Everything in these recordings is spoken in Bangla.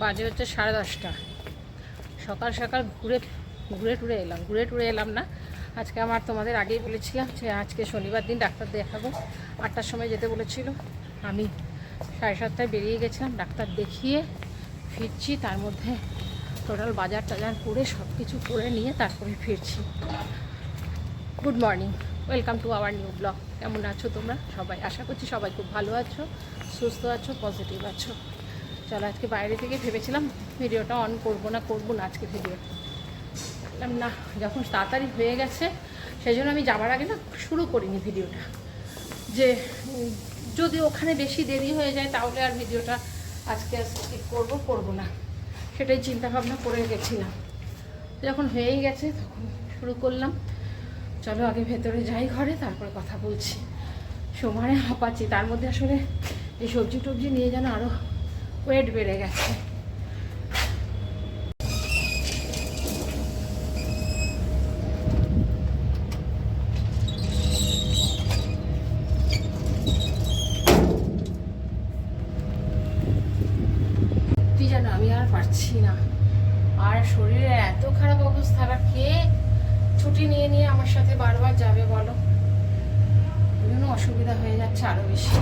বাজে হচ্ছে 10:30। সকাল সকাল ঘুরে টুরে এলাম না। আজকে আমার তোমাদের আগেই বলেছিলাম যে আজকে শনিবার দিন ডাক্তার দেখাবো, 8টার সময় যেতে বলেছিল। আমি 7:30টায় বেরিয়ে গেছিলাম, ডাক্তার দেখিয়ে ফিরছি। তার মধ্যে টোটাল বাজার টাজার করে সব কিছু করে নিয়ে তারপরে ফিরছি। Good morning, welcome to our new blog. কেমন আছো তোমরা সবাই? আশা করছি সবাই খুব ভালো আছো, সুস্থ আছো, পজিটিভ আছো। চলো, আজকে বাইরে থেকে ভেবেছিলাম ভিডিওটা অন করবো না আজকে ভিডিও বললাম না, যখন তাড়াতাড়ি হয়ে গেছে সেই জন্য আমি যাবার আগে না শুরু করিনি ভিডিওটা, যে যদি ওখানে বেশি দেরি হয়ে যায় তাহলে আর ভিডিওটা আজকে স্কিপ করবো না, সেটাই চিন্তা ভাবনা করে গেছিলাম। যখন হয়েই গেছে তখন শুরু করলাম। চলো আগে ভেতরে যাই ঘরে, তারপরে কথা বলছি। সময় হাঁপাচ্ছি, তার মধ্যে আসলে এই সবজি টবজি নিয়ে যেন আরও ওয়েট বেড়ে গেছে। সত্যি যেন আমি আর পারছি না, আর শরীরের এত খারাপ অবস্থা। আর কে ছুটি নিয়ে আমার সাথে বারবার যাবে বলো? ওই জন্য অসুবিধা হয়ে যাচ্ছে আরো বেশি।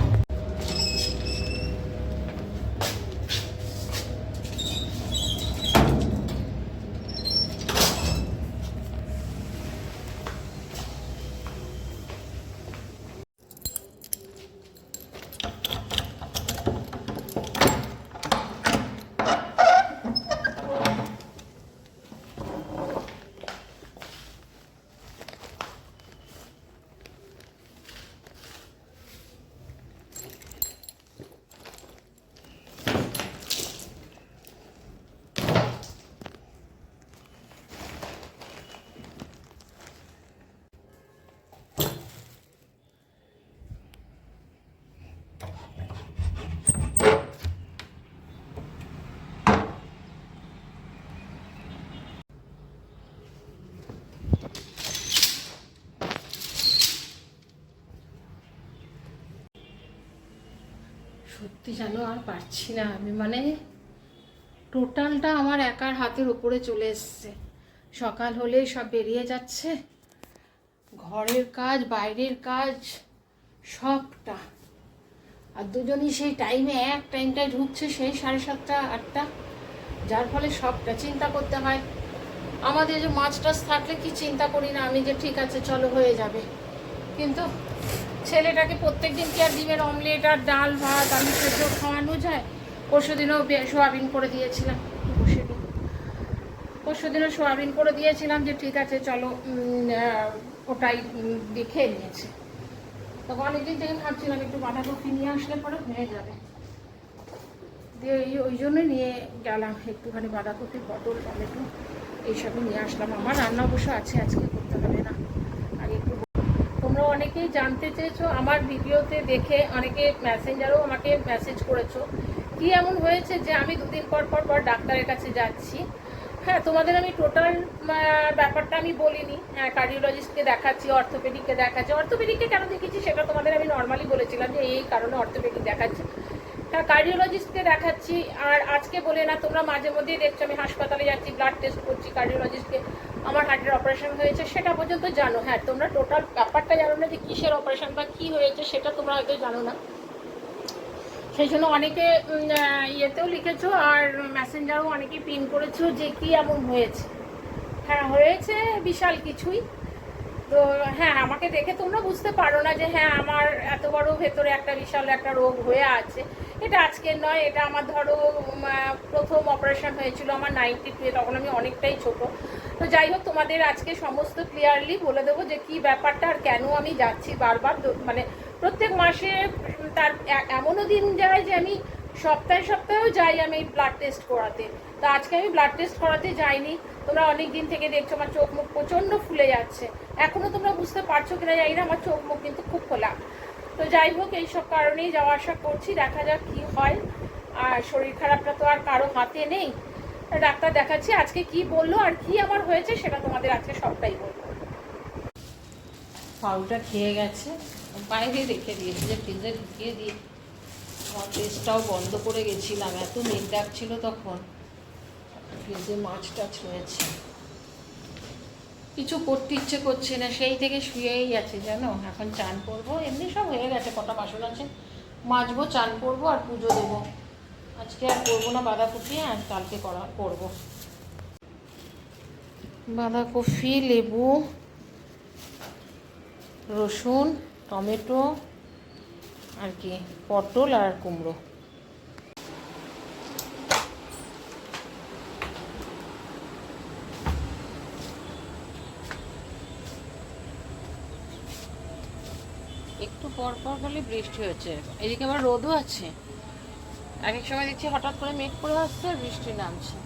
সত্যি জানো আর পারছি না আমি, মানে টোটালটা আমার একার হাতের উপরে চলে এসছে। সকাল হলেই সব বেরিয়ে যাচ্ছে, ঘরের কাজ বাইরের কাজ সবটা। আর দুজনই সেই এক টাইমটায় ঢুকছে, সেই 7:30 8টা, যার ফলে সবটা চিন্তা করতে হয়। আমাদের যে মাছ টাছ থাকলে কি চিন্তা করি না আমি, যে ঠিক আছে চলো হয়ে যাবে, কিন্তু ছেলেটাকে প্রত্যেকদিন কি আর ডিমের অমলেট আর ডাল ভাত আলু সেদ্ধ খাওয়ানো যায়? পরশুদিনও সোয়াবিন করে দিয়েছিলাম, যে ঠিক আছে চলো ওটাই খেয়ে নিয়েছে। তখন অনেকদিন থেকে ভাবছিলাম একটু বাঁধাকপি নিয়ে আসলে পরে হয়ে যাবে, দিয়ে ওই জন্যই নিয়ে গেলাম একটুখানি বাঁধাকপি, পটল, টমেটো এইসবই নিয়ে আসলাম। আমার রান্না অবশ্য আছে, আজকে করতে হবে না। আগে একটু তোমরা অনেকেই জানতে চেয়েছো আমার ভিডিওতে দেখে, অনেকে মেসেঞ্জারও আমাকে মেসেজ করেছো কি এমন হয়েছে যে আমি 2 দিন পর ডাক্তারের কাছে যাচ্ছি। হ্যাঁ, তোমাদের আমি টোটাল ব্যাপারটা আমি বলিনি। হ্যাঁ, কার্ডিওলজিস্টকে দেখাচ্ছি, অর্থোপেডিককে দেখাচ্ছি। অর্থোপেডিককে কেন দেখেছি সেটা তোমাদের আমি নর্মালি বলেছিলাম যে এই কারণে অর্থোপেডিক দেখাচ্ছি। হ্যাঁ, কার্ডিওলজিস্টকে দেখাচ্ছি। আর আজকে বলে না, তোমরা মাঝে মধ্যেই দেখছো আমি হাসপাতালে যাচ্ছি, ব্লাড টেস্ট করছি, কার্ডিওলজিস্টকে আমার হার্টের অপারেশন হয়েছে সেটা পর্যন্ত জানো। হ্যাঁ, তোমরা টোটাল ব্যাপারটা জানো না যে কিসের অপারেশন বা কী হয়েছে, সেটা তোমরা হয়তো জানো না। সেই জন্য অনেকে ইয়েতেও লিখেছো আর মেসেঞ্জারও অনেকেই পিন করেছো যে কি এমন হয়েছে। হ্যাঁ, হয়েছে বিশাল কিছুই। তো হ্যাঁ, আমাকে দেখে তোমরা বুঝতে পারো না যে হ্যাঁ আমার এত বড় ভেতরে একটা বিশাল একটা রোগ হয়ে আছে। এটা আজকের নয়, এটা আমার ধরো প্রথম অপারেশন হয়েছিল আমার 92-এ, তখন আমি অনেকটাই ছোট। তো যাই হোক, তোমাদের আজকে সমস্ত ক্লিয়ারলি বলে দেবো যে কি ব্যাপারটা আর কেন আমি যাচ্ছি বারবার। মানে প্রত্যেক মাসে তার এমনও দিন যায় যে আমি সপ্তাহেও যাই আমি ব্লাড টেস্ট করাতে। তো আজকে আমি ব্লাড টেস্ট করাতে যাইনি। তোমরা অনেক দিন থেকে দেখছো আমার চোখ মুখ প্রচণ্ড ফুলে যাচ্ছে, এখনও তোমরা বুঝতে পারছো কিনা জানি না, আমার চোখ মুখ কিন্তু খুব খোলা। তো যাই হোক, এইসব কারণেই যাওয়া আসা করছি, দেখা যাক কি হয়। আর শরীর খারাপটা তো আর কারো হাতে নেই, ডাক্তার দেখাচ্ছি। আজকে কি বললো আর কি আমার হয়েছে সেটা তোমাদের আজকে সবটাই বলবো। পাউডার খেয়ে গেছে, বাইরে রেখে দিয়েছি, যে ফ্রিজে ঢুকিয়ে দিয়ে আমার গ্যাসটাও বন্ধ করে গেছিলাম, এত মেঘ ডাকছিল তখন। ফ্রিজে মাছ টাছ রয়েছে, কিছু করতে ইচ্ছে করছে না, সেই থেকে শুয়েই আছে জানো। এখন চান করবো, এমনি সব হয়ে গেছে, কটা বাসন আছে মাজবো, চান করবো আর পুজো দেবো। আজকে আর করবো না বাঁধাকপি, আর কালকে করবো। বাঁধাকপি, লেবু, রসুন, টমেটো আর কি পটল আর কুমড়ো। একটু পর পর খালি বৃষ্টি হচ্ছে, এদিকে আবার রোদও আছে। এক এক সময় দেখছি হঠাৎ করে মেঘ করে আসছে আর বৃষ্টি নামছে।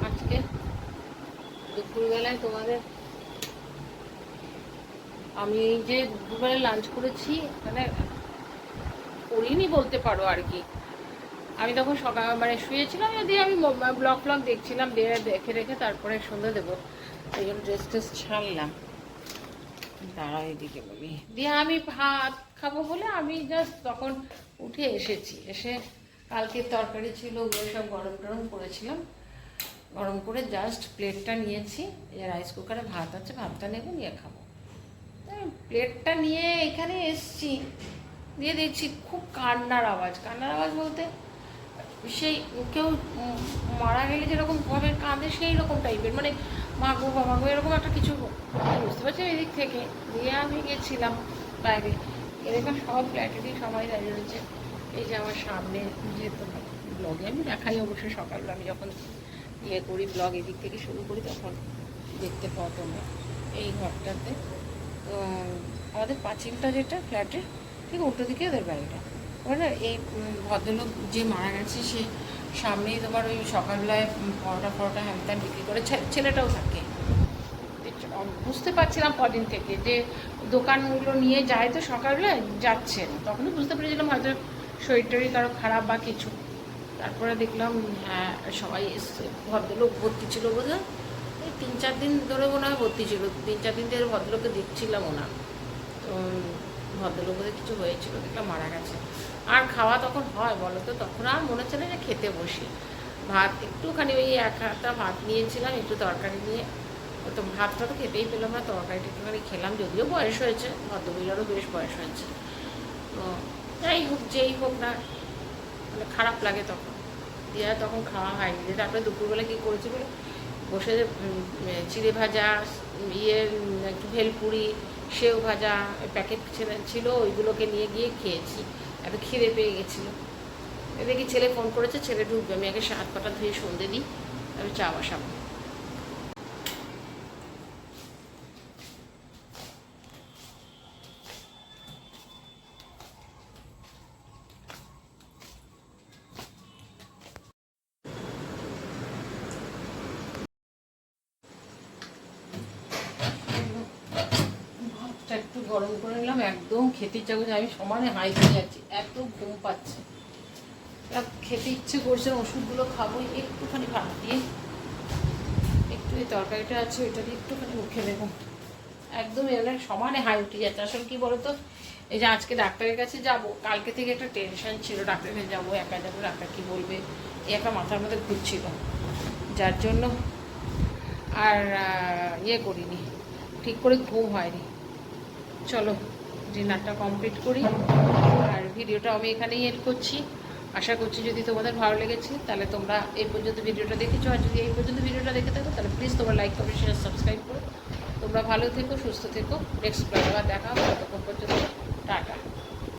আজকে দুপুরবেলায় তোমাদের আমি এই যে দুপুরবেলায় লাঞ্চ করেছি, মানে করিনি বলতে পারো আর কি। আমি তখন সকাল মানে শুয়েছিলাম, দিয়ে আমি ব্লগ দেখছিলাম, দিয়ে দেখে রেখে তারপরে সন্ধ্যা দেবো, এই জন্য ড্রেস ট্রেস ছাড়লাম। দাঁড়াও এদিকে বলি, দিয়ে আমি ভাত খাবো বলে আমি জাস্ট তখন উঠে এসেছি। এসে কালকের তরকারি ছিল, ওগুলো সব গরম টরম করেছিলাম, গরম করে জাস্ট প্লেটটা নিয়েছি। এই রাইস কুকারে ভাত আছে, ভাতটা নেবো, নিয়ে খাবো। প্লেটটা নিয়ে এখানে এসছি, দিয়ে দেখছি খুব কান্নার আওয়াজ বলতে সেই কেউ মারা গেলে যেরকম ভাবে কাঁদে সেই রকম টাইপের, মানে মাগো বাবাগো এরকম একটা কিছু, বুঝতে পারছি এদিক থেকে। দিয়ে আমি গেছিলাম বাইরে, এরকম সব ফ্ল্যাটেরই সবাই দাঁড়িয়ে রয়েছে। এই যে আমার সামনে, যেহেতু ব্লগে আমি দেখাই অবশ্যই, সকালবেলা আমি যখন ইয়ে করি ব্লগ এদিক থেকে শুরু করি তখন দেখতে পাও তোমরা। এই ঘরটাতে তো আমাদের পাঁচিলটা যেটা ফ্ল্যাটের ঠিক উল্টো দিকে ওদের বাড়িটা। ওরা এই ভদ্রলোক যে মারা গেছে সে সামনেই তোমার ওই সকালবেলায় পরোটা হ্যানত্যান বিক্রি করে, ছেলেটাও থাকে। বুঝতে পারছিলাম কদিন থেকে যে দোকানগুলো নিয়ে যায়, তো সকালবেলায় যাচ্ছে না, তখনই বুঝতে পেরেছিলাম হয়তো শরীর টরীর কারো খারাপ বা কিছু। তারপরে দেখলাম হ্যাঁ সবাই এসছে, ভদ্রলোক ভর্তি ছিল বোধহয়, এই 3-4 দিন ধরে মনে হয় ভর্তি ছিল, 3-4 দিন ধরে ভদ্রলোককে দেখছিলাম ওনা। তো ভদ্রলোক বোধহয় কিছু হয়েছিল, দেখলাম মারা গেছে। আর খাওয়া তখন হয় বলো তো, তখন আর মনে হচ্ছে না যে খেতে বসি। ভাত একটুখানি ওই এক হাতা ভাত নিয়েছিলাম, একটু তরকারি নিয়ে, তো ভাতটা তো খেতেই পেলাম না, তরকারিটা একটুখানি খেলাম। যদিও বয়স হয়েছে, ভদ্রমহিলারও বেশ বয়স হয়েছে, তো যাই হোক যেই হোক না, মানে খারাপ লাগে তখন। দিয়ে তখন খাওয়া হয়নি। যে তারপরে দুপুরবেলা কী করেছি বলে, বসে চিড়ে ভাজা, একটু ভেলপুরি, সেও ভাজা প্যাকেট ছিল, ওইগুলোকে নিয়ে গিয়ে খেয়েছি। এত খিদে পেয়ে গেছিলো। দেখি ছেলে ফোন করেছে, ছেলে ঢুকবে, আমি আগে হাত পাটা ধুয়ে সন্ধে দিই, আমি চা বসাবো। একটু গরম করে নিলাম, একদম খেতে ইচ্ছা করছে, আমি সমানে হাই হয়ে যাচ্ছি, এত ঘুম পাচ্ছে, খেতে ইচ্ছে করছে। ওষুধগুলো খাবো, একটুখানি ভাত দিয়ে, একটু এই তরকারিটা আছে ওইটা দিয়ে একটুখানি মুখে দেবো। একদম এবার সমানে হাই উঠে যাচ্ছে। আসলে কি বলতো, এই যে আজকে ডাক্তারের কাছে যাব, কালকে থেকে একটা টেনশন ছিল, ডাক্তারের কাছে যাবো, একা যাবো, ডাক্তার কী বলবে, এই একটা মাথার মধ্যে ঘুরছিল, যার জন্য আর ইয়ে করিনি, ঠিক করে ঘুম হয়নি। চলো ডিনারটা কমপ্লিট করি, আর ভিডিওটা আমি এখানেই এড করছি। আশা করছি যদি তোমাদের ভালো লেগেছে তাহলে তোমরা এই পর্যন্ত ভিডিওটা দেখেছো, আর যদি এই পর্যন্ত ভিডিওটা দেখে থাকো তাহলে প্লিজ তোমরা লাইক কমেন্ট শেয়ার সাবস্ক্রাইব করো। তোমরা ভালো থেকো, সুস্থ থেকো, নেক্সট ব্লগে আবার দেখা হবে, ততক্ষণ পর্যন্ত টাটা।